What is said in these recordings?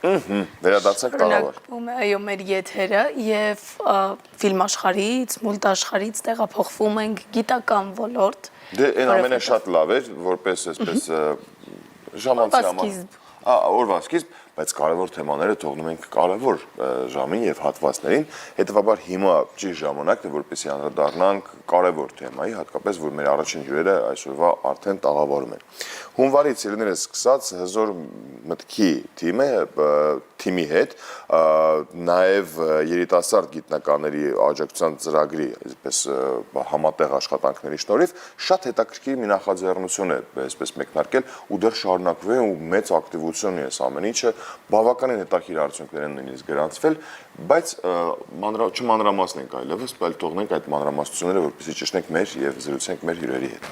Վերադարձանք տաղավար։ Այո, մեր եթերը եւ ֆիլմաշխարհից, մուլտաշխարհից տեղափոխվում ենք գիտական ոլորտ։ Դե այն ամենաշատ լավ էր, որպես այսպես ժամանցի համար։ Օրվա սկիզբ, բայց կարևոր թեմաները թողնում ենք կարևոր ժամին եւ հատվածներին, հետեւաբար հիմա ճիշտ ժամանակն է, որպեսզի անդրադառնանք կարևոր թեմայի, հատկապես որ մեր առաջին հյուրերը այսօրվա արդեն տաղավարում են։ Հունվարից ելներս սկսած հզոր մտքի թիմի հետ, նաեւ երիտասարդ գիտնականների աջակցության ծրագրի, այսպես համատեղ աշխատանքների շնորհիվ շատ հետաքրքիր մի նախաձեռնություն է այսպես մեկնարկել ու դեռ շարունակվում է ու մեծ ակտիվություն է այս ամեն ինչը բավականին հետաքրքիր արդյունքներ են նույնիսկ գրանցվել, բայց չմանրամասնենք այլևս, այլ թողնենք այդ մանրամասնությունները, որպեսզի ճշտենք մեր եւ զրուցենք մեր հյուրերի հետ։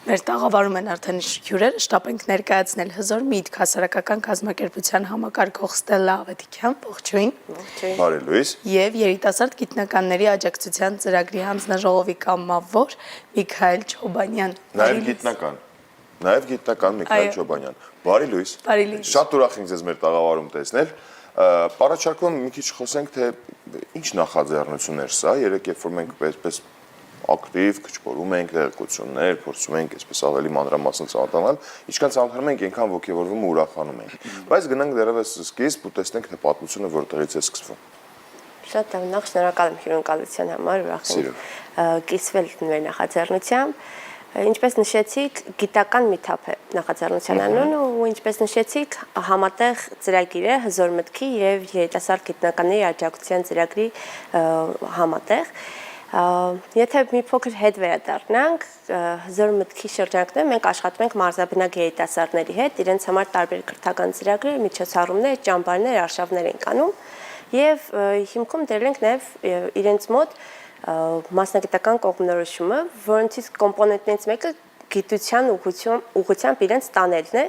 Մեր տաղավարում են արդեն հյուրերը, շտապ ենք ներկայացնել հզոր միտք հասարակական կազմակերպության համակարգող Ստելլա Ավետիքյան, ողջույն։ Բարի լույս։ Եվ երիտասարդ գիտնականների աջակցության ծրագրի հանձնաժողովի կամավոր Միքայել Չոբանյան։ Նաև գիտնական Միքայել Չոբանյան։ Բարի լույս։ Շատ ուրախ ենք ձեզ մեր տաղավարում տեսնել։ Առաջարկում մի քիչ խոսենք, թե ինչ նախաձեռնություններ սա, երեք երբ որ մենք այսպես ակտիվ քչփորում ենք տեղեկություններ, փորձում ենք այսպես ավելի մանրամասն ծանոթանալ, ինչքան ծանոթանում ենք, այնքան ոգևորվում ու ուրախանում ենք։ Բայց գնանք դեռևս սկիզբ ու տեսնենք թե պատմությունը որտեղից է սկսվում։ Շատ նախ շնորհակալ եմ հյուրընկալության համար, ուրախ եմ կիսվել մեր նախաձեռնությամբ։ Ինչպես նշեցիք, գիտական միթափ է նախաձեռնության անունը ու ինչպես նշեցիք, համատեղ ծրագիր է հզոր մտքի եւ երիտասարդ գիտնականների աջակցության ծրագրի համատեղ։ Եթե մի փոքր հետ վերադառնանք, հզոր մտքի շրջանակներում մենք աշխատում ենք մարզաբնակ երիտասարդների հետ, իրենց համար տարբեր կրթական ծրագրեր, միջոցառումներ, ճամբարներ, արշավներ ենք անում եւ հիմքում դրել ենք նաեւ իրենց մոտ մասնագիտական կողմնորոշումը, որոնցից կոմպոնենտներից մեկը գիտության ուղղությամբ իրենց տանելն է։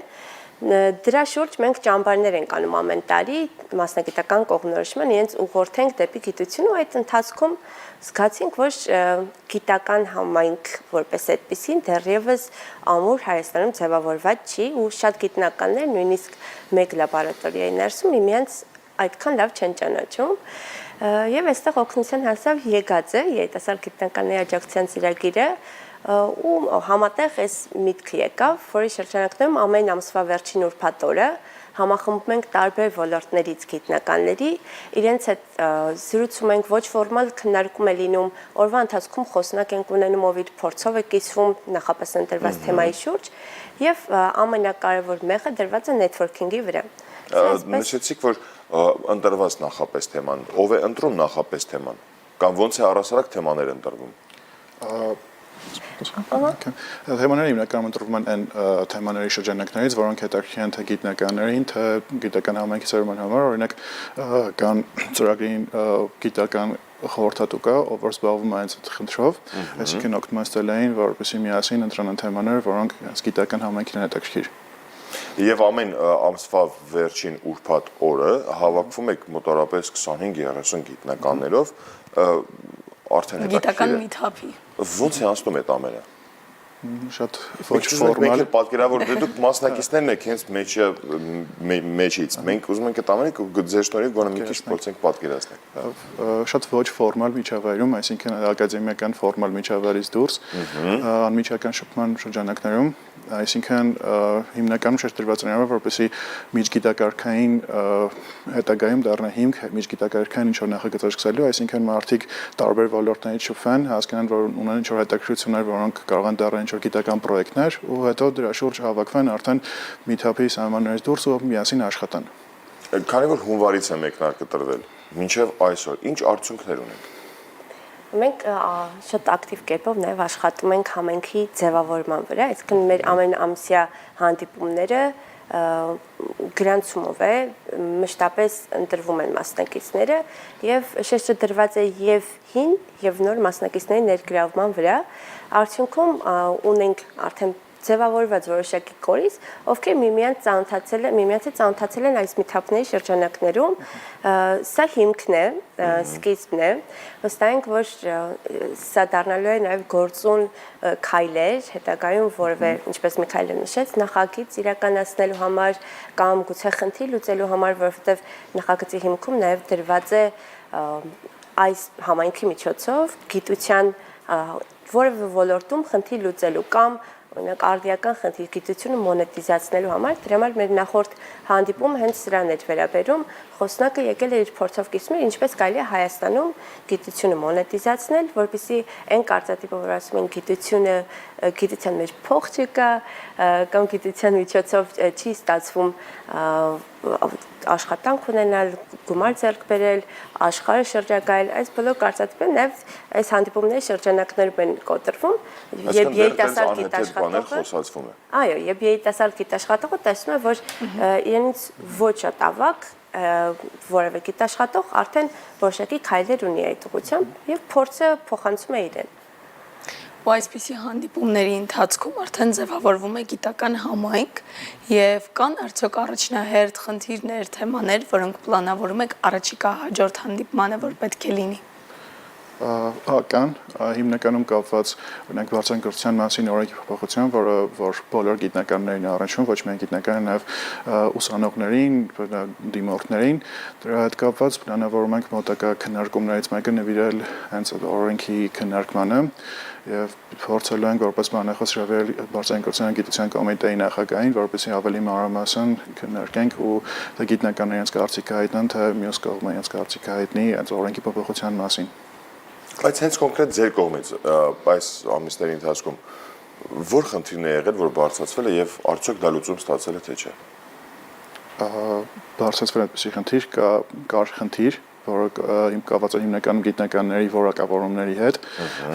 Դրա շուրջ մենք ճամբարներ ենք անում ամեն տարի, մասնագիտական կողմնորոշման իրենց ուղղորդենք դեպի գիտություն ու այդ ընթացքում զգացինք, որ գիտական համայնք որպես այդպեսին դեռևս ամուր Հայաստանում ձևավորված չի ու շատ գիտնականներ նույնիսկ մեկ լաբորատորիայի ներսում միմյանց այդքան լավ չեն ճանաչում։ Եվ այստեղ օգնության հասավ ԵԳԱԾ, երիտասարդ գիտնականների աջակցության ծրագիրը, ու համատեղ այս միտքը եկավ, որի շրջանակներում ամեն ամսվա վերջին ուրբաթ օրը համախմբում ենք տարբեր ոլորտներից գիտնականների, իրենց հետ զրուցում ենք, ոչ ֆորմալ քննարկում է լինում, օրվա ընթացքում խոսնակ ենք ունենում, ով իր փորձով է կիսվում նախապես ընտրված թեմայի շուրջ, եւ ամենակարևոր մեղը դրված է նեթվորքինգի վրա։ Նշեցիք, որ ընտրված նախապես թեման, ով է ընտրում նախապես թեման, կամ ոնց է առասարակ թեմաներ ընտրվում։ Թեմաները հիմնականում ընտրվում են այն թեմաների շրջանակներից, որոնք հետաքրքիր են թե գիտնականներին, թե գիտական համայնքի ծառայության համար, օրինակ կան ծրագրին գիտական խորհրդատու կա, ով որ զբաղվում է այս խնդրով, այսինքն օգնում են Ստելլային, որպեսզի միասին ընտրեն թեմաներ, որոնք գիտական համայնքին են հետաքրքիր։ Եվ ամեն ամսվա վերջին ուրբաթ օրը հավաքվում եք մոտավորապես 25-30 գիտնականներով, արդեն հետաքրքիր է։ Գիտական միթափի։ Ոնց է անցնում այդ ամենը։ Շատ ոչ ֆորմալ։ Մենք պատկերավոր դուք մասնակիցներն եք հենց մեջից։ Մենք ուզում ենք այդ ամենը ձեր շնորհիվ գոնե մի քիչ փորձենք պատկերացնել։ Շատ ոչ ֆորմալ միջավայրում, այսինքն ակադեմիական ֆորմալ միջավայրից դուրս, անմիջական շփման շրջանակներում, այսինքն հիմնականում շեշտադրված է նրանով, որպեսզի միջգիտակարգային հետագայում դառնա հիմք միջգիտակարգային ինչ-որ նախագծեր սկսելու, այսինքն մարդիկ տարբեր ոլորտներից շփվեն, հասկանան, որ ունեն ինչ-որ հետաքրքրություններ, որոնք կարող են դառնալ ինչ-որ գիտական պրոյեկտներ, ու հետո դրա շուրջ հավաքվեն արդեն միթափի սահմաններից դուրս ու միասին աշխատան։ Քանի որ հունվարից է մեկնարկը տրվել, մինչև այսօր ինչ արդյունքներ ունենք։ Մենք շատ ակտիվ կերպով նաև աշխատում ենք համայնքի ձևավորման վրա, այսինքն մեր ամեն ամսյա հանդիպումները գրանցումով է, մշտապես ընտրվում են մասնակիցները եւ շեշտադրված է եւ հին եւ նոր մասնակիցների ներգրավման վրա։ Արդյունքում ունենք արդեն ձևավորված որոշակի կորիզ, ովքեր միմյանցից ծանոթացել են այս միթափների շրջանակներում, սա հիմքն է, սկիզբն է, վստահ ենք, որ սա դառնալու է նաև գործուն քայլեր, հետագայում որևէ, ինչպես Միքայելը նշեց, նախագիծ իրականացնելու համար կամ գուցե խնդիր լուծելու համար, որովհետև նախագծի հիմքում նաև դրված է այս համայնքի միջոցով գիտության որևէ ոլորտում խնդիր լուծելու կամ օրինակ արդիական խնդիր գիտությունը մոնետիզացնելու համար, դրա համար մեր նախորդ հանդիպումը հենց սրան էր վերաբերում, խոսնակը եկել է իր փորձով կիսում, ինչպես կարելի է Հայաստանում գիտությունը մոնետիզացնել, որպեսզի այն կարծրատիպը, որ ասում են գիտության մեջ փող չկա, կամ գիտության միջոցով չի ստացվում աշխատանք ունենալ, գումար ձեռք բերել, աշխարհը շրջագայել, այս բոլոր կարծրատիպերը նաև այս հանդիպումների շրջանակներում են կոտրվում, եւ երիտասարդ գիտաշխատողը այո, եւ երիտասարդ գիտաշխատողը տեսնում է, որ իրենից ոչ շատ ավակ որևէ գիտաշխատող արդեն որոշակի քայլեր ունի այդ ուղղությամբ եւ փորձը փոխանցում է իրեն։ Ու այսպիսի հանդիպումների ընթացքում արդեն ձևավորվում է գիտական համայնք եւ կան արդյոք առաջնահերթ խնդիրներ, թեմաներ, որոնք պլանավորում եք առաջիկա հաջորդ հանդիպմանը, որ պետք է լինի։ Կան հիմնականում կապված օրինակ վարձանկրթության մասին օրենքի փոփոխությամբ, որ բոլոր գիտնականներին առնչվում, ոչ միայն գիտնականներին, նաև ուսանողներին, դիմորդներին, դրա հետ կապված պլանավորում ենք մոտակա քննարկումներից մեկը նվիրել հենց օրենքի քննարկմանը եւ փորձելու ենք որպես բանախոս հրավիրել վարձանկրթության գիտության կոմիտեի նախագահին, որպեսզի ավելի մանրամասն քննարկենք ու դա գիտնականները իրենց կարծիքը հայտնեն, թե մյուս կողմը իրենց կարծիքը հայտնի այս օրենքի փոփոխության մասին։ Բայց հենց կոնկրետ ձեր կողմից այս ամիսների ընթացքում որ խնդիրն է եղել, որ բարձրացվել է եւ արդյոք դա լուծում ստացել է թե չէ։ Բարձրացվել է այդպիսի խնդիր, կար խնդիր, որը կապված է հիմնականում գիտնականների որակավորումների հետ,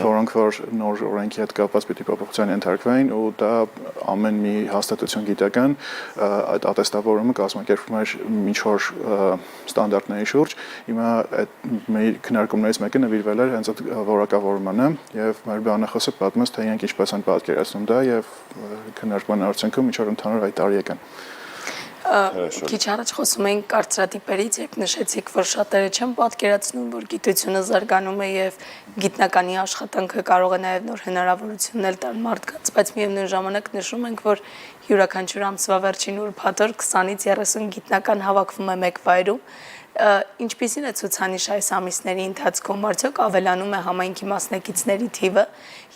որոնք որ նոր օրենքի հետ կապված պիտի փոփոխության ենթարկվեն ու դա ամեն մի հաստատություն գիտական այդ ատեստավորումը կազմակերպվում է ինչ-որ ստանդարտների շուրջ։ Հիմա այդ մեր քննարկումներից մեկը նվիրվել էր հենց այդ որակավորմանը եւ մեր բանախոսը պատմեց, թե իրենք ինչպես են պատկերացնում դա եւ քննարկման արդյունքում ինչ-որ ընդհանուր հայտարարի եկան։ Քիչ առաջ խոսում էինք կարծրատիպերից, երբ նշեցիք, որ շատերը չեն պատկերացնում, որ գիտությունը զարգանում է եւ գիտնականի աշխատանքը կարող է նաեւ նոր հնարավորություններ տալ մարդկանց, բայց միևնույն ժամանակ նշում ենք, որ յուրաքանչյուր ամսվա վերջին ուրբաթօր 20-ից 30 գիտնական հավաքվում է մեկ վայրում։ Ինչպիսին է ցուցանիշ այս ամիսների ընթացքում, արդյոք ավելանում է համայնքի մասնակիցների թիվը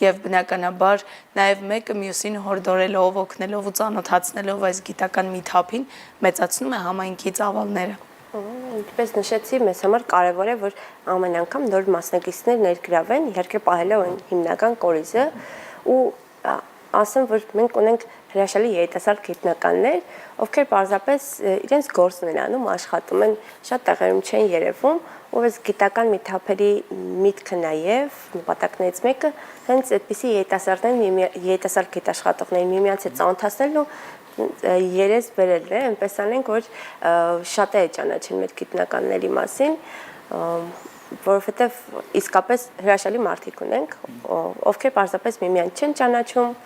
եւ բնականաբար նաեւ մեկը մյուսին հորդորելով, օգնելով ու ծանոթացնելով այս գիտական միթափին մեծացնում է համայնքի ծավալները։ Ինչպես նշեցի, մեզ համար կարևոր է, որ ամեն անգամ նոր մասնակիցներ ներգրավեն, իհարկե պահելով այն հիմնական կորիզը ու ասեմ, որ մենք ունենք հրաշալի երիտասարդ գիտնականներ, ովքեր պարզապես իրենց գործն են անում, աշխատում են, շատ տեղերում չեն երևում, ու այս գիտական միթափերի միտքը նաև նպատակներից մեկը հենց այդպիսի երիտասարդ գիտաշխատողներին միմյանց հետ ծանոթացնելն ու երես բերելն է, այնպես անենք, որ շատերը ճանաչեն մեր գիտնականների մասին, որովհետև իսկապես հրաշալի մարդիկ ունենք, ովքեր պարզապես միմյանց չեն ճանաչում,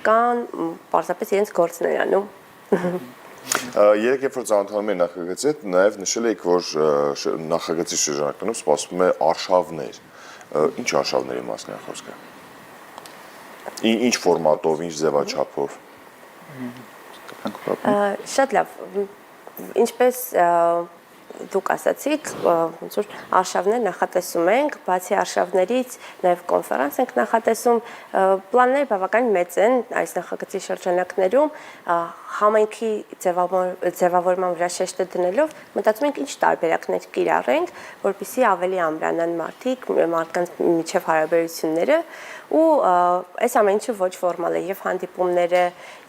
կան պարզապես իրենց գործն են անում։ Երեք երբ որ ծանոթանում եք նախագծի հետ, նաև նշել եք, որ նախագծի շրջանակներում սպասվում է արշավներ։ Ինչ արշավների մասն է խոսքը։ Ինչ ֆորմատով, ինչ ձևաչափով։ Շատ լավ։ Ինչպես դուք ասացիք, ոնց որ արշավներ նախատեսում ենք, բացի արշավներից նաև կոնֆերանս ենք նախատեսում, պլանները բավական մեծ են այս նախագծի շրջանակներում, համայնքի ձևավորման վրա շեշտը դնելով, մտածում ենք ինչ տարբերակներ կիրառենք, որպեսզի ավելի ամրանան մարդկանց միջև հարաբերությունները ու այս ամեն ինչը ոչ ֆորմալ է եւ հանդիպումները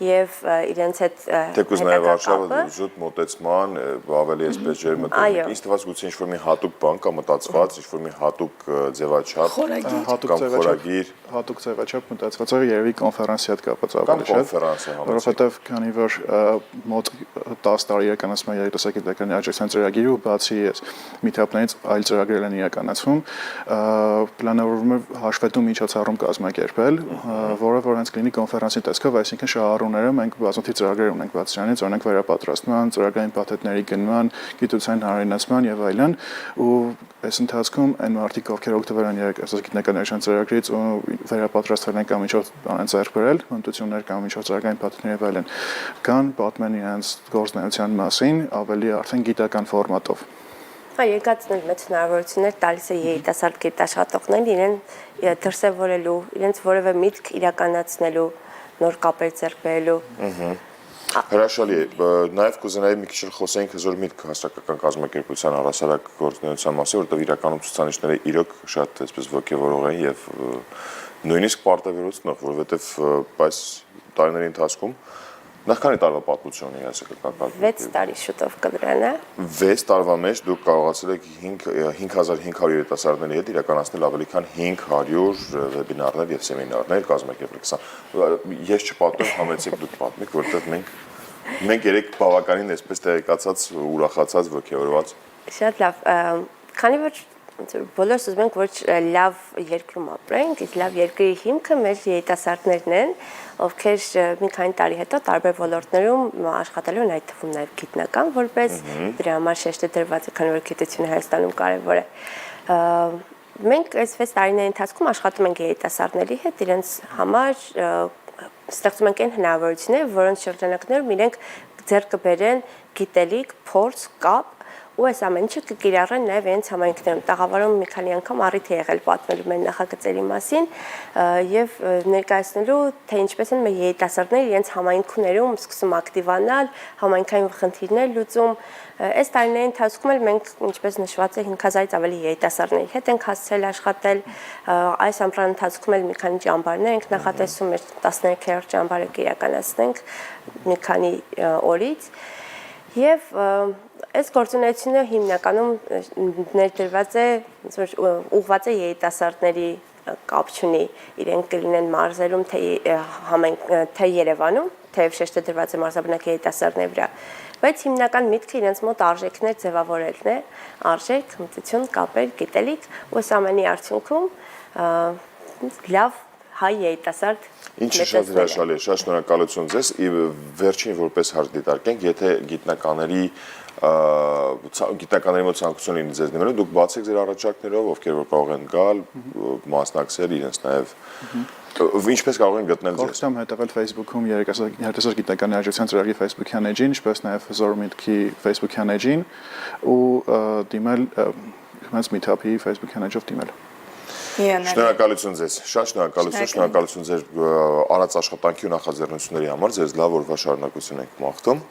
եւ իրենց հետ թեկուզ նաեւ արշավը զուտ մոտեցման ավելի այսպես ջերմը կողմը։ Ինձ թվաց գուցե ինչ-որ մի հատուկ բան կամ մտածված, ինչ-որ մի հատուկ ձևաչափ, խորագիր, հատուկ ձևաչափ մտածված է երևի կոնֆերանսի հետ կապված կամ ավելի շատ, կոնֆերանսը համեցեք։ որովհետև քանի որ մոտ 10 տարի իրականացում է երիտասարդական աջակցության ծրագիրը ու բացի այս meetup-ներից այլ ծրագրեր են իրականացվում, պլանավորվում է հաշվետու միջոցառում կազմակերպել, որը որ հենց կլինի կոնֆերանսի տեսքով, այսինքն շահառուները մենք բազմաթիվ ծրագրեր ունենք բաց դրանից, օրինակ վերապատրաստման, ծրագրային փաթեթների գնման, գիտության հարայնացման եւ այլն, ու այս ընթացքում այն մարդիկ, ովքեր օգտվել են երիտասարդական աջակցության ծրագրից ու վերապատրաստվել են կամ միջոց բան ձեռք բերել, հմտություններ կամ միջոց ծրագրային փաթեթներ եւ այլն, կան պատմեն իրենց գործունեության մասին ավելի արդեն գիտական ֆորմատով։ Երկացնել մեծ հնարավորություններ տալիս է երիտասարդ գիտաշխատողներին իրեն դրսևորելու, իրենց որևէ միտք իրականացնելու, նոր կապեր ձեռք բերելու։ Հրաշալի է, նաև կուզենայի մի քիչ խոսենք հզոր միտք հասարակական կազմակերպության առհասարակ գործունեության մասին, որտեղ իրականում ցուցանիշները իրոք շատ այսպես ոգևորող են եւ նույնիսկ պարտավորեցնող, որովհետեւ այս տարիների ընթացքում նախքանի տարվա պատմություն ունի հասարակական 6 տարի շուտով կդրանա։ 6 տարվա մեջ դուք կարողացել եք 5500 երիտասարդների հետ իրականացնել ավելի քան 500 վեբինարներ եւ սեմինարներ կազմակերպել։ Ես չպատմեմ, համեցեք դուք պատմեք, որովհետեւ մենք երեք բավականին այսպես տեղեկացած, ուրախացած, ոգևորված։ Շատ լավ, քանի որ բոլորս ուզում ենք որ լավ երկրում ապրենք, իսկ լավ երկրի հիմքը մեր երիտասարդներն են, ովքեր մի քանի տարի հետո տարբեր ոլորտներում աշխատելու են, այդ թվում նաև գիտնական որպես դրա համար շեշտը դրված է, քանի որ գիտությունը Հայաստանում կարևոր է։ Մենք այս 6 տարիների ընթացքում աշխատում ենք երիտասարդների հետ, իրենց համար ստեղծում ենք այն հնարավորությունները, որոնց շրջանակներում իրենք ձեռք կբերեն գիտելիք, փորձ, կապ ու այս ամեն ինչը կկիրառեն նաև իրենց համայնքներում։ Տաղավարում մի քանի անգամ առիթ է եղել պատմելու մեր նախագծերի մասին եւ ներկայացնելու, թե ինչպես են մեր երիտասարդները իրենց համայնքներում սկսում ակտիվանալ, համայնքային խնդիրներ լուծում։ Այս տարիների ընթացքում էլ մենք, ինչպես նշված է, 5000-ից ավելի երիտասարդների հետ ենք հասցրել աշխատել։ Այս ամռան ընթացքում էլ մի քանի ճամբարներ ենք նախատեսում, մեր 13-րդ ճամբարը կիրականացնենք մի քանի օրից։ Եվ այս գործունեությունը հիմնականում ներդրված է, ուղղված է երիտասարդների կապ չունի, իրենք կլինեն մարզերում, թե Երևանում, թեև շեշտը դրված է մարզաբնակ երիտասարդների վրա, բայց հիմնական միտքը իրենց մոտ արժեքներ ձևավորելն է, արժեք, հմտություն, կապեր, գիտելիք, ու այս ամենի արդյունքում լավ հայ երիտասարդ Ինչը շատ հրաշալի է, շատ շնորհակալություն ձեզ։ Վերջին որպես հարց դիտարկենք, եթե գիտնականների մոտ ցանկություն լինի ձեզ դիմելու, դուք բացեք ձեր առաջարկներով, ովքեր որ կարող են գալ, մասնակցել, իրենց նաև ինչպես կարող են գտնել ձեզ։ Կողքամ հետևել Facebook-ում երիտասարդ գիտական աջակցության ծրագրի Facebook-յան էջին, ինչպես նաև հզոր միտքի Facebook-յան էջին ու դիմել հենց Meetup-ի Facebook-յան էջով դիմել։ Շնորհակալություն ձեզ, շատ շնորհակալություն ձեր արած աշխատանքի ու նախաձեռնությունների համար, ձեզ լավ օրվա շարունակություն ենք մաղթում,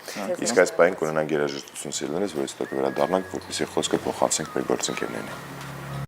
իսկ այս պահին կունենանք երաժշտություն սիրելիներս, որ հետո կվերադառնանք, որպեսզի խոսքը փոխանցենք մեր գործընկերներին։